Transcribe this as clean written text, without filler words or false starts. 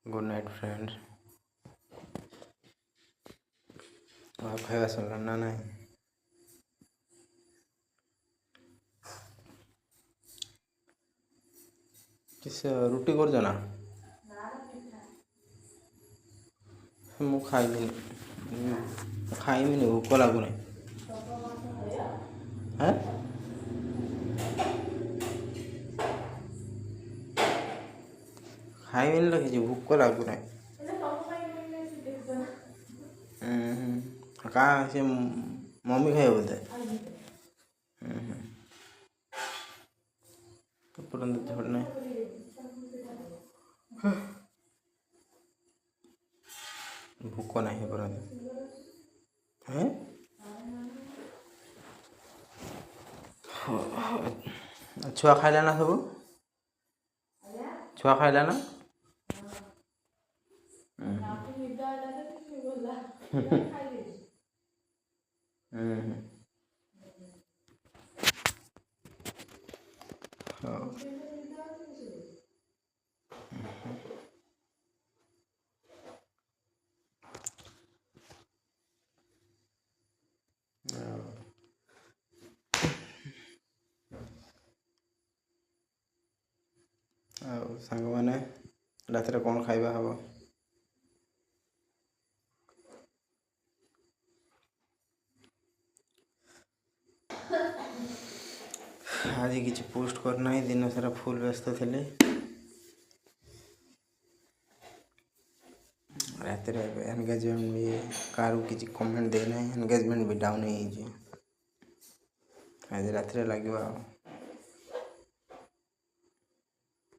Good night friends. आप खाଇବା ସରିଲାଣି ନା ନାହିଁ? କିସ ରୁଟି କରୁଛ ନା? ମୁଁ ଖାଇବିନି ଭୋକ ଲାଗୁନି। ହାଁ ଖାଇବିନି ତ କିଛି ଭୋକ ଲାଗୁନାହିଁ। କାଁ ସେ ମମ୍ମି ଖାଇବ ବୋଧେ। ଏପର୍ଯ୍ୟନ୍ତ ଝଡ଼ ନାହିଁ। ଭୋକ ନାହିଁ ଏପର୍ଯ୍ୟନ୍ତ। ଛୁଆ ଖାଇଲା ନା ସବୁ? ଛୁଆ ଖାଇଲା ନା? ହଉ। ଆଉ ସାଙ୍ଗମାନେ ରାତିରେ କ'ଣ ଖାଇବା ହେବ? ଆଜି କିଛି ପୋଷ୍ଟ କରିନାହିଁ, ଦିନ ସାରା ଫୁଲ୍ ବ୍ୟସ୍ତ ଥିଲି। ରାତିରେ ଏବେ ଏନଗେଜମେଣ୍ଟ ବି କାହାକୁ କିଛି କମେଣ୍ଟ ଦେଇନାହିଁ, ଏନଗେଜମେଣ୍ଟ ବି ଡାଉନ୍ ହେଇଯାଇଛି। ଆଜି ରାତିରେ ଲାଗିବ ଆଉ।